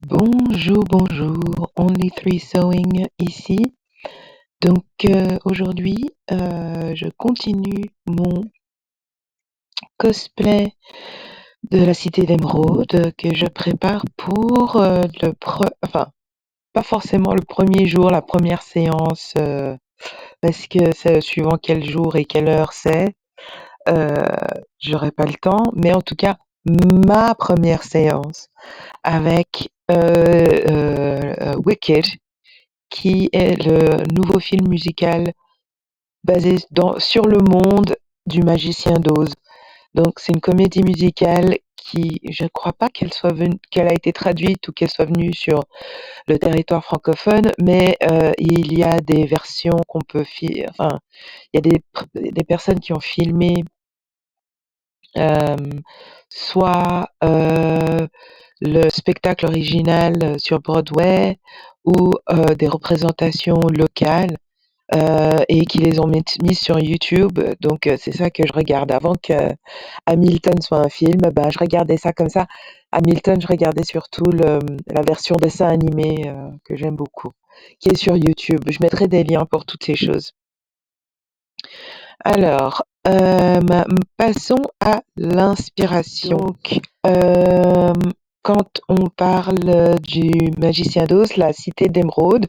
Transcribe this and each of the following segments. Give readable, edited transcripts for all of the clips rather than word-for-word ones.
Bonjour, bonjour, Only Three Sewing ici. Donc aujourd'hui, je continue mon cosplay de la Cité d'Émeraude que je prépare pour enfin, pas forcément le premier jour, la première séance, parce que c'est suivant quel jour et quelle heure c'est, euh, j'aurai pas le temps, mais en tout cas, ma première séance avec Wicked, qui est le nouveau film musical basé sur le monde du magicien d'Oz. Donc c'est une comédie musicale qui, je ne crois pas qu'elle a été traduite ou qu'elle soit venue sur le territoire francophone, mais il y a des versions qu'on peut enfin, il y a des personnes qui ont filmé euh, soit le spectacle original sur Broadway ou des représentations locales et qui les ont mises sur YouTube. Donc c'est ça que je regarde. Avant que Hamilton soit un film, ben, je regardais ça comme ça. Hamilton, je regardais surtout la version dessin animé que j'aime beaucoup, qui est sur YouTube. Je mettrai des liens pour toutes ces choses. Alors, passons à l'inspiration. Donc, quand on parle du Magicien d'Oz, la Cité d'Émeraude,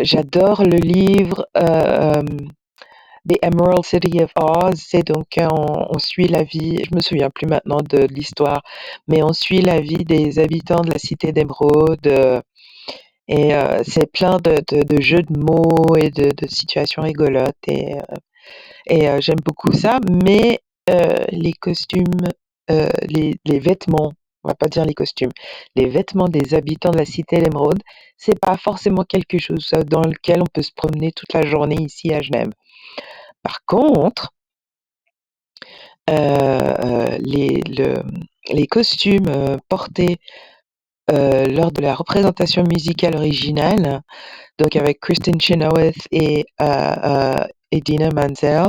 j'adore le livre The Emerald City of Oz. C'est donc on suit la vie, je me souviens plus maintenant de l'histoire, mais on suit la vie des habitants de la Cité d'Émeraude. Et c'est plein de jeux de mots et de situations rigolotes. Et j'aime beaucoup ça, mais les costumes, les vêtements, on va pas dire les costumes, les vêtements des habitants de la Cité d'Émeraude, c'est pas forcément quelque chose dans lequel on peut se promener toute la journée ici à Genève. Par contre, les costumes portés lors de la représentation musicale originale, donc avec Kristen Chenoweth et Dina Menzel,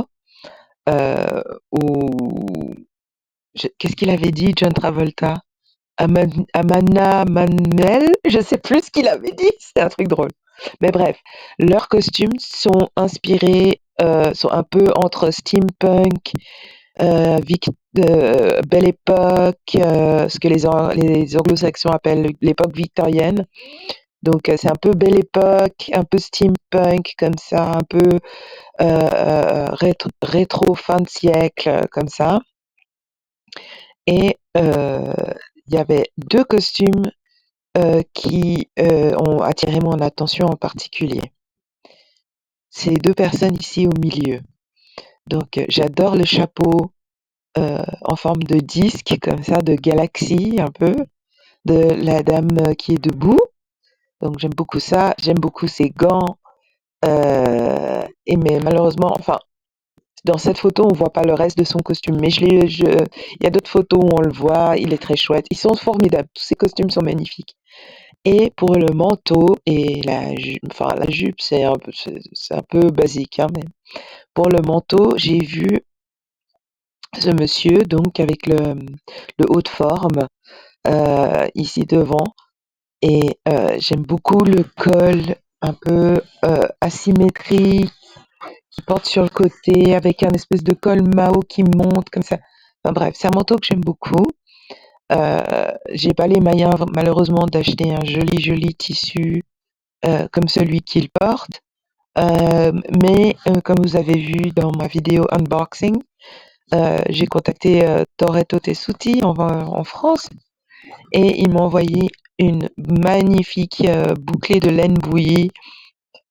euh, ou qu'est-ce qu'il avait dit, John Travolta? Amana Manuel? Je sais plus ce qu'il avait dit, c'était un truc drôle. Mais bref, leurs costumes sont inspirés, sont un peu entre steampunk, Belle Époque, ce que les anglo-saxons appellent l'époque victorienne. Donc c'est un peu Belle Époque, un peu steampunk comme ça, un peu rétro fin de siècle comme ça. Et il y avait deux costumes qui ont attiré mon attention en particulier. Ces deux personnes ici au milieu. Donc j'adore le chapeau en forme de disque, comme ça, de galaxie un peu, de la dame qui est debout. Donc j'aime beaucoup ça. J'aime beaucoup ses gants. Mais malheureusement, enfin, dans cette photo, on voit pas le reste de son costume. Mais il y a d'autres photos où on le voit. Il est très chouette. Ils sont formidables. Tous ces costumes sont magnifiques. Et pour le manteau et la jupe, c'est un peu basique, hein, mais pour le manteau, j'ai vu ce monsieur, donc avec le haut de forme, ici devant. Et j'aime beaucoup le col un peu asymétrique qui porte sur le côté avec un espèce de col Mao qui monte comme ça. Enfin bref, c'est un manteau que j'aime beaucoup. J'ai pas les moyens malheureusement d'acheter un joli tissu comme celui qu'il porte. Mais comme vous avez vu dans ma vidéo unboxing, j'ai contacté Toretto Tessuti en France et il m'a envoyé une magnifique bouclée de laine bouillie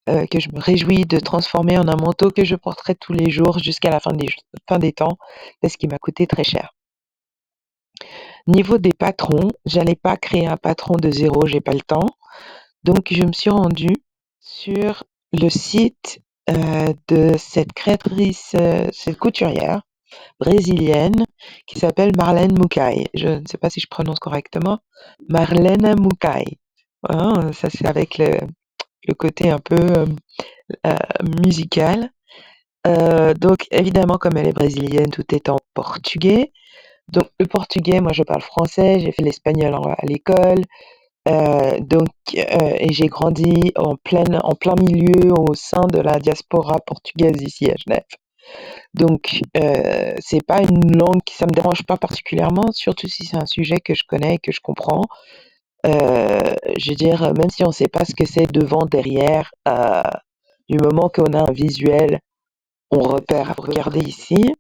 que je me réjouis de transformer en un manteau que je porterai tous les jours jusqu'à la fin des temps parce qu'il m'a coûté très cher. Niveau des patrons, j'allais pas créer un patron de zéro, j'ai pas le temps. Donc je me suis rendue sur le site de cette créatrice, cette couturière brésilienne qui s'appelle Marlene Mukai. Je ne sais pas si je prononce correctement. Marlene Mukai. Hein, ça c'est avec le côté un peu musical. Donc évidemment, comme elle est brésilienne, tout est en portugais. Donc le portugais, moi je parle français, j'ai fait l'espagnol à l'école. Et j'ai grandi en plein milieu au sein de la diaspora portugaise ici à Genève. Donc, c'est pas une langue qui ça me dérange pas particulièrement, surtout si c'est un sujet que je connais, que je comprends. Je veux dire, même si on sait pas ce que c'est devant, derrière, du moment qu'on a un visuel, on repère. Regardez ici,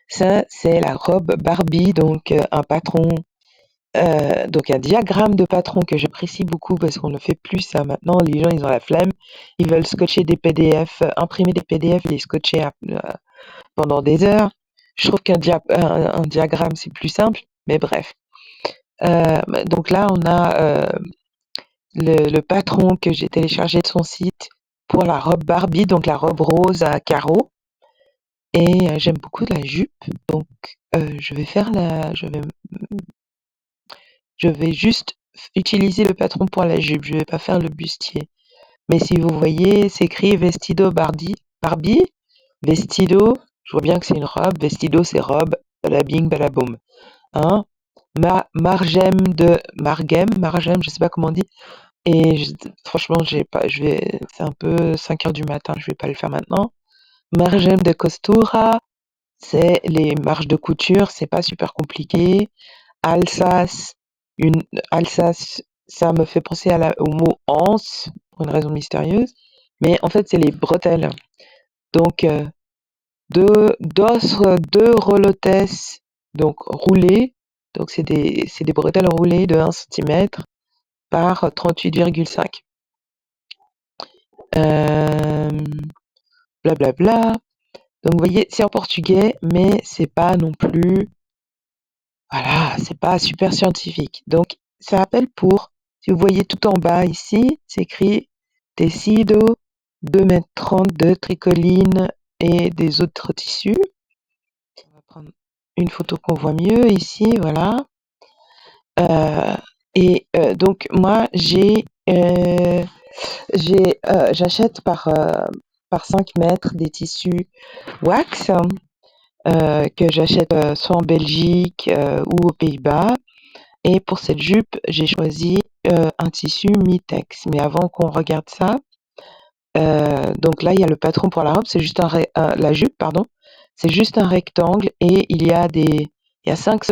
ça c'est la robe Barbie, donc donc un diagramme de patron que j'apprécie beaucoup parce qu'on ne fait plus ça maintenant. Les gens, ils ont la flemme. Ils veulent scotcher des PDF, imprimer des PDF et les scotcher pendant des heures. Je trouve un diagramme, c'est plus simple, mais bref. Donc là, on a le patron que j'ai téléchargé de son site pour la robe Barbie, donc la robe rose à carreaux. Et j'aime beaucoup la jupe, donc je vais juste utiliser le patron pour la jupe, je vais pas faire le bustier. Mais si vous voyez, c'est écrit Vestido Barbie, Vestido, je vois bien que c'est une robe, Vestido c'est robe, balabing balaboum. Hein? Margem, je sais pas comment on dit. Et franchement, c'est un peu 5 heures du matin, je vais pas le faire maintenant. Margem de costura, c'est les marges de couture, c'est pas super compliqué. Alsace, Alsace, ça me fait penser au mot anse, pour une raison mystérieuse. Mais en fait, c'est les bretelles. Donc, deux relotes, donc roulées. Donc, c'est des bretelles roulées de 1 centimètre par 38,5. Blablabla. Donc, vous voyez, c'est en portugais, mais c'est pas non plus, voilà, c'est pas super scientifique. Donc, ça appelle si vous voyez tout en bas ici, c'est écrit tecido, 2,30 m de tricoline et des autres tissus. On va prendre une photo qu'on voit mieux ici, voilà. Donc, moi, j'achète par 5 mètres des tissus wax que j'achète soit en Belgique ou aux Pays-Bas. Et pour cette jupe, j'ai choisi un tissu Mitex. Mais avant qu'on regarde ça, donc là, il y a le patron pour la robe, c'est juste la jupe, pardon. C'est juste un rectangle et il y a 5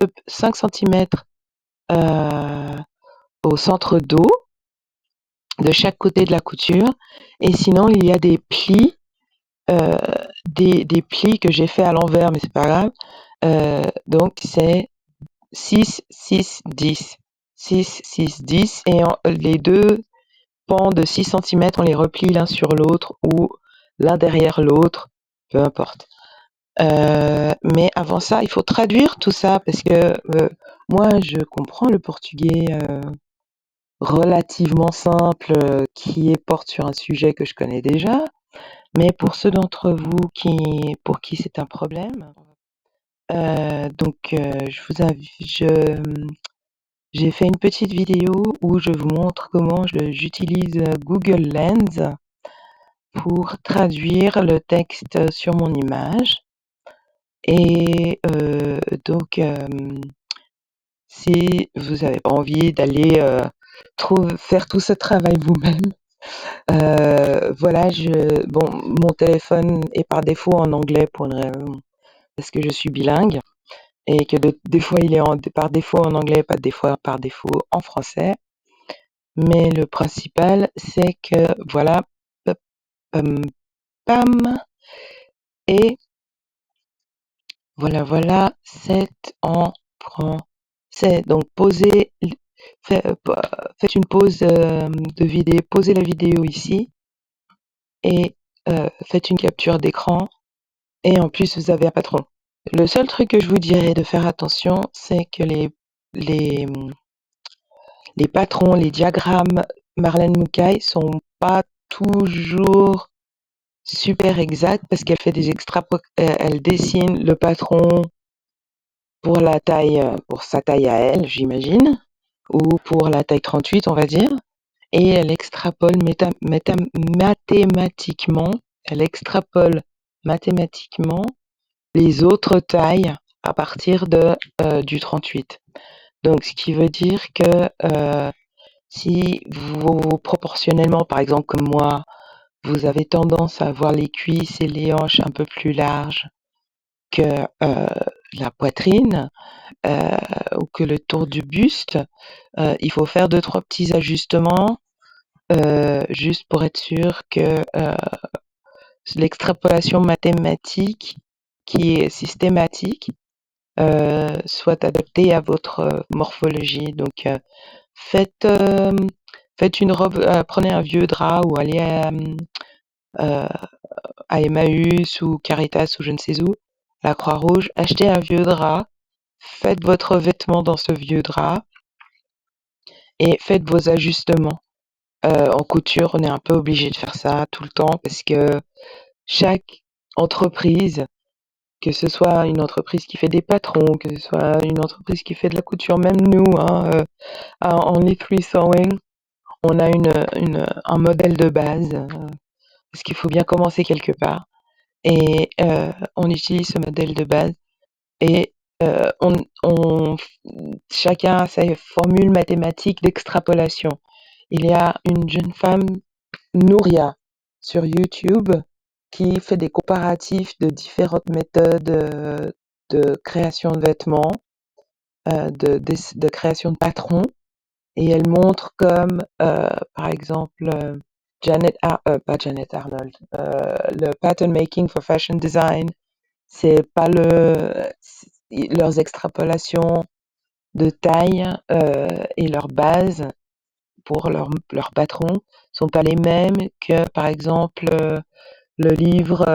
centimètres au centre dos de chaque côté de la couture. Et sinon, il y a des plis, euh, des plis que j'ai fait à l'envers, mais c'est pas grave. Donc c'est 6, 6, 10. 6, 6, 10. Et les deux pans de 6 centimètres, on les replie l'un sur l'autre ou l'un derrière l'autre, peu importe. Mais avant ça, il faut traduire tout ça parce que moi, je comprends le portugais relativement simple qui porte sur un sujet que je connais déjà. Mais pour ceux d'entre vous pour qui c'est un problème, j'ai fait une petite vidéo où je vous montre comment j'utilise Google Lens pour traduire le texte sur mon image. Et si vous avez envie d'aller faire tout ce travail vous-même, voilà, mon téléphone est par défaut en anglais parce que je suis bilingue et que des fois il est par défaut en anglais, pas des fois par défaut en français. Mais le principal, c'est que voilà, pam, et voilà, c'est en français. Donc faites une pause de vidéo, posez la vidéo ici et faites une capture d'écran. Et en plus, vous avez un patron. Le seul truc que je vous dirais de faire attention, c'est que les, les patrons, les diagrammes Marlène Mukai sont pas toujours super exacts parce qu'elle fait elle dessine le patron pour pour sa taille à elle, j'imagine, ou pour la taille 38, on va dire, et elle extrapole mathématiquement les autres tailles à partir du 38. Donc ce qui veut dire que, si vous proportionnellement, par exemple comme moi, vous avez tendance à avoir les cuisses et les hanches un peu plus larges que, la poitrine, ou que le tour du buste, il faut faire 2-3 petits ajustements, juste pour être sûr que, l'extrapolation mathématique qui est systématique, soit adaptée à votre, morphologie. Donc, faites, faites une robe, prenez un vieux drap ou allez heu, à Emmaüs ou Caritas ou je ne sais où, la Croix-Rouge, achetez un vieux drap, faites votre vêtement dans ce vieux drap et faites vos ajustements. En couture, on est un peu obligé de faire ça tout le temps parce que chaque entreprise, que ce soit une entreprise qui fait des patrons, que ce soit une entreprise qui fait de la couture, même nous, hein, en Free Sewing, on a un modèle de base, parce qu'il faut bien commencer quelque part et on utilise ce modèle de base et on chacun a ses formules mathématiques d'extrapolation. Il y a une jeune femme, Nouria, sur YouTube, qui fait des comparatifs de différentes méthodes, de création de vêtements, de création de patrons et elle montre comme, par exemple, pas Janet Arnold, le pattern making for fashion design, c'est pas leurs extrapolations de taille, et leurs bases pour leurs patrons sont pas les mêmes que, par exemple, le livre,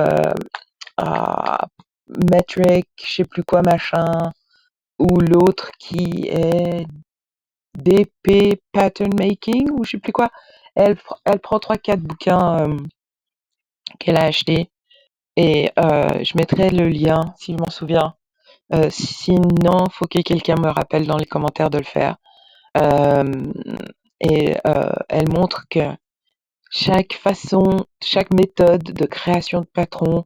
Metric, je sais plus quoi machin, ou l'autre qui est DP Pattern Making ou je sais plus quoi. Elle prend trois quatre bouquins, qu'elle a achetés et je mettrai le lien si je m'en souviens. Sinon, faut que quelqu'un me rappelle dans les commentaires de le faire. Hem et elle montre que chaque méthode de création de patron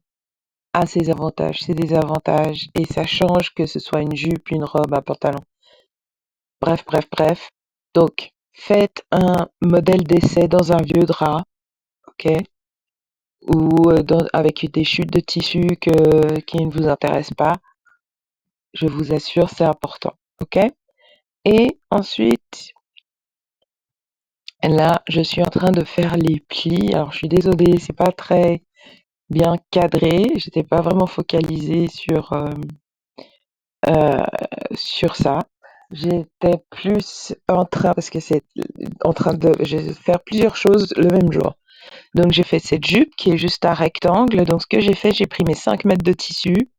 a ses avantages, ses désavantages et ça change que ce soit une jupe, une robe, un pantalon. Bref, bref, bref. Donc, faites un modèle d'essai dans un vieux drap, OK? Ou avec des chutes de tissu qui ne vous intéressent pas. Je vous assure, c'est important, OK? Et ensuite, là, je suis en train de faire les plis. Alors, je suis désolée, c'est pas très bien cadré. J'étais pas vraiment focalisée euh, sur ça. J'étais plus en train, parce que c'est en train de je vais faire plusieurs choses le même jour. Donc j'ai fait cette jupe qui est juste un rectangle. Donc ce que j'ai fait, j'ai pris mes 5 mètres de tissu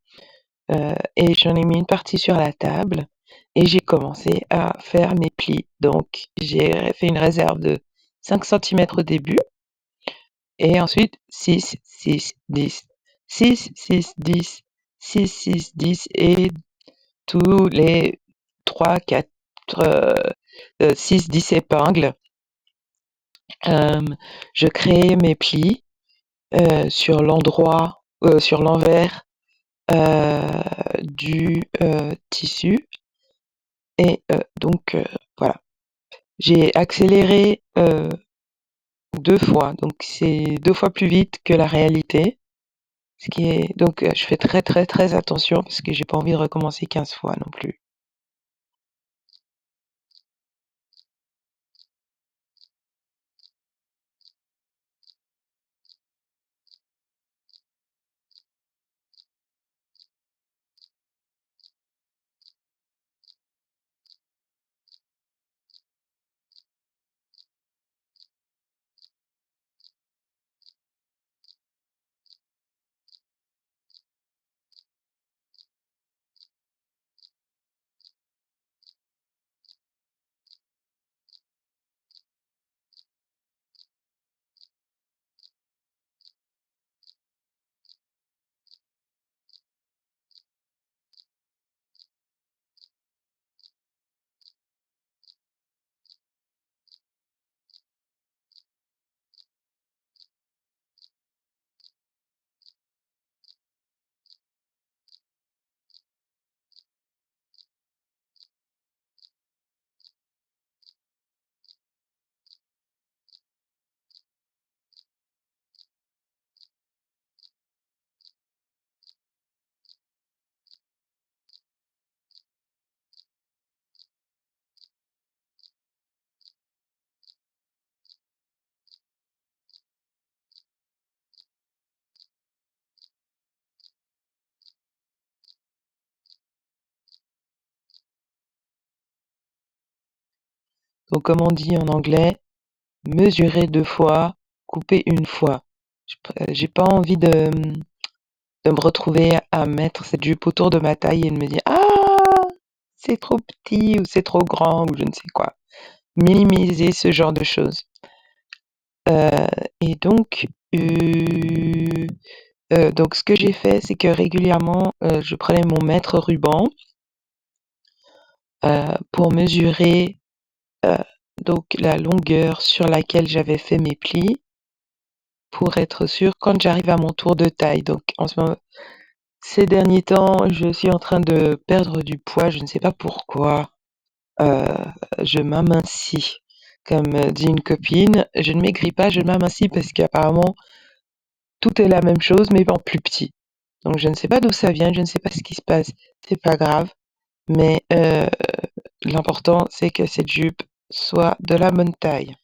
et j'en ai mis une partie sur la table et j'ai commencé à faire mes plis. Donc j'ai fait une réserve de 5 centimètres au début et ensuite 6, 6, 10, 6, 6, 10, 6, 6, 10 et tous les 3, 4, 6, 10 épingles. Je crée mes plis sur l'envers du tissu et donc voilà. J'ai accéléré 2 fois, donc c'est 2 fois plus vite que la réalité. Ce qui est donc je fais très très très attention parce que j'ai pas envie de recommencer 15 fois non plus. Donc comme on dit en anglais, mesurer 2 fois, couper une fois. J'ai pas envie de me retrouver à mettre cette jupe autour de ma taille et de me dire: «Ah! C'est trop petit» ou «C'est trop grand» ou je ne sais quoi. Minimiser ce genre de choses. Heu et donc ce que j'ai fait, c'est que régulièrement, je prenais mon mètre ruban, pour mesurer, heu, donc la longueur sur laquelle j'avais fait mes plis, pour être sûre quand j'arrive à mon tour de taille. Donc en ce moment ces derniers temps, je suis en train de perdre du poids, je ne sais pas pourquoi, heu, je m'amincis. Comme, dit une copine: «Je ne maigris pas, je m'amincis» parce qu'apparemment tout est la même chose mais en plus petit. Donc je ne sais pas d'où ça vient, je ne sais pas ce qui se passe, c'est pas grave, mais l'important c'est que cette jupe soit de la bonne taille.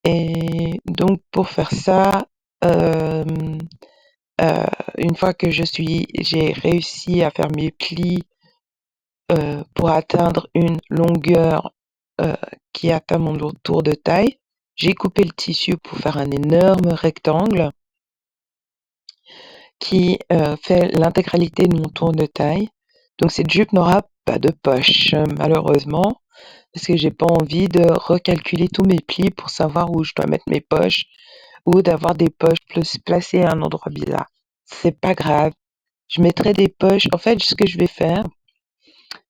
Et donc pour faire ça, hem, heu, une fois que j'ai réussi à faire mes plis, pour atteindre une longueur, heu, qui atteint mon tour de taille, j'ai coupé le tissu pour faire un énorme rectangle qui, fait l'intégralité de mon tour de taille. Donc cette jupe n'aura pas de poche, malheureusement, parce que j'ai pas envie de recalculer tous mes plis pour savoir où je dois mettre mes poches ou d'avoir des poches placées à un endroit bizarre. C'est pas grave, je mettrai des poches en fait, ce que je vais faire,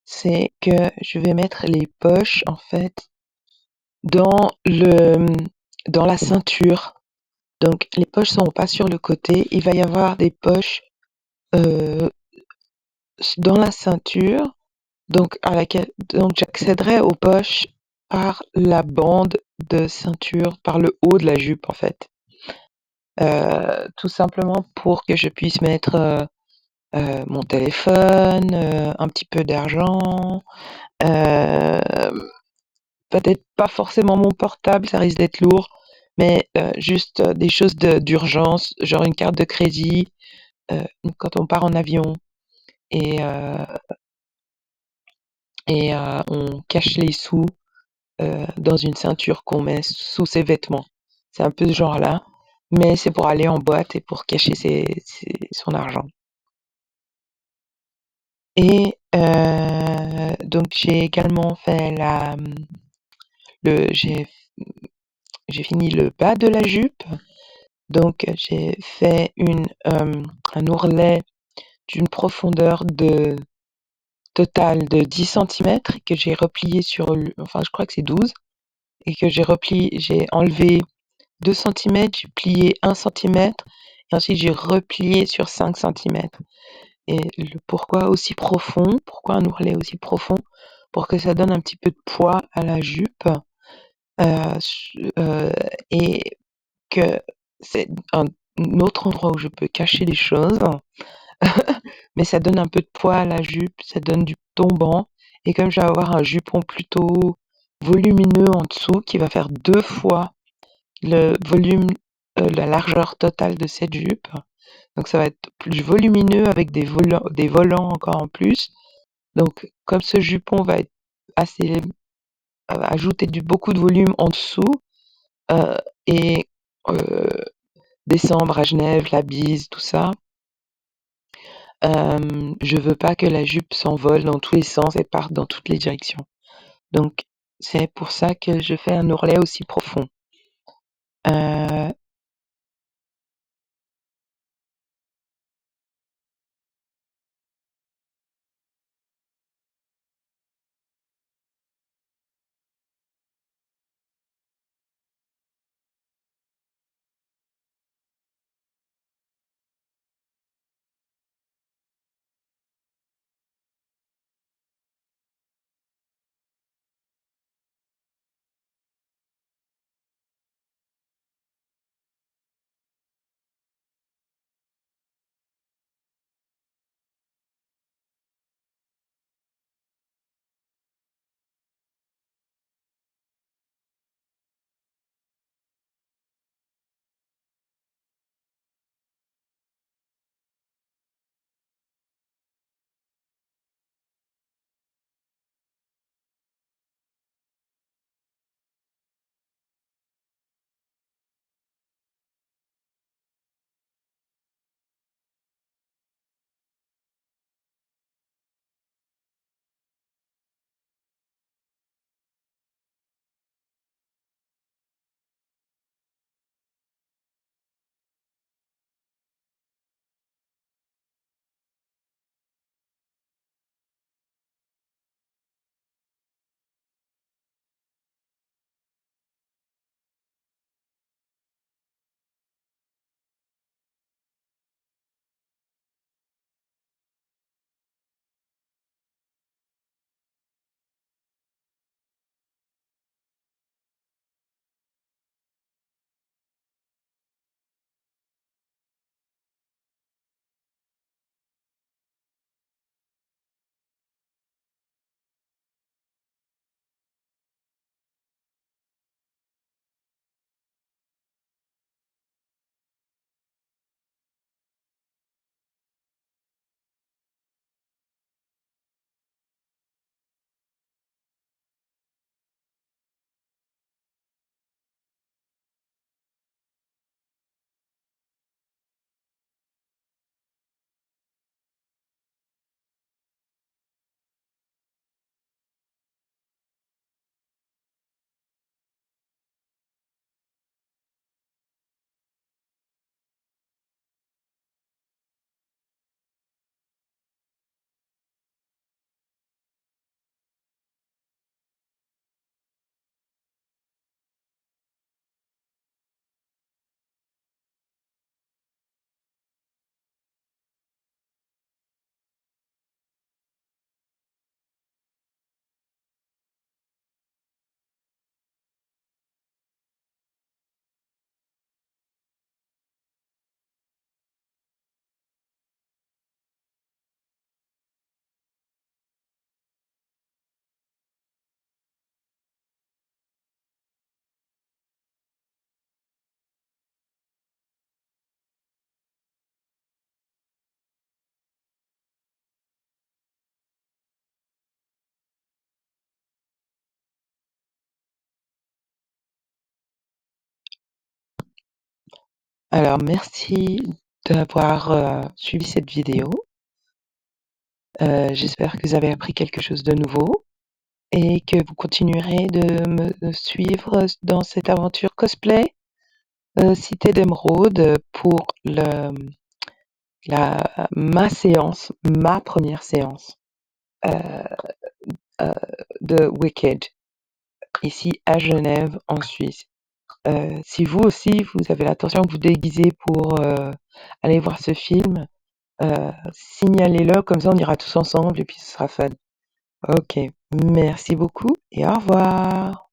c'est que je vais mettre les poches, en fait, dans dans la ceinture. Donc les poches seront pas sur le côté, il va y avoir des poches, heu, dans la ceinture, donc j'accéderai aux poches par la bande de ceinture, par le haut de la jupe, en fait. Tout simplement pour que je puisse mettre, mon téléphone, un petit peu d'argent, hem, peut-être pas forcément mon portable, ça risque d'être lourd, mais juste, des choses d'urgence, genre une carte de crédit, quand on part en avion et heu on cache les sous, dans une ceinture qu'on met sous ses vêtements. C'est un peu ce genre-là, mais c'est pour aller en boîte et pour cacher son argent. Et donc j'ai également fait le j'ai fini le bas de la jupe, donc j'ai fait un ourlet d'une profondeur totale de 10 centimètres que j'ai replié enfin je crois que c'est 12 et que j'ai enlevé 2 centimètres, j'ai plié 1 centimètre et ensuite j'ai replié sur 5 centimètres. Et le pourquoi aussi profond? Pourquoi un ourlet aussi profond? Pour que ça donne un petit peu de poids à la jupe, et que c'est un autre endroit où je peux cacher les choses, mais ça donne un peu de poids à la jupe, ça donne du tombant et comme je vais avoir un jupon plutôt volumineux en dessous qui va faire 2 fois le volume, la largeur totale de cette jupe, donc ça va être plus volumineux avec des volants encore en plus. Donc comme ce jupon va être assez ajouter beaucoup de volume en dessous, heu et heu, décembre à Genève, la bise, tout ça, je veux pas que la jupe s'envole dans tous les sens et parte dans toutes les directions. Donc c'est pour ça que je fais un ourlet aussi profond. Heu Alors merci d'avoir, suivi cette vidéo. J'espère que vous avez appris quelque chose de nouveau et que vous continuerez de me suivre dans cette aventure cosplay, Cité d'Émeraude, pour ma séance, ma première séance, heu de Wicked, ici à Genève, en Suisse. Si vous aussi, vous avez l'intention de vous déguiser pour, aller voir ce film, signalez-le, comme ça on ira tous ensemble et puis ce sera fun. OK, merci beaucoup et au revoir.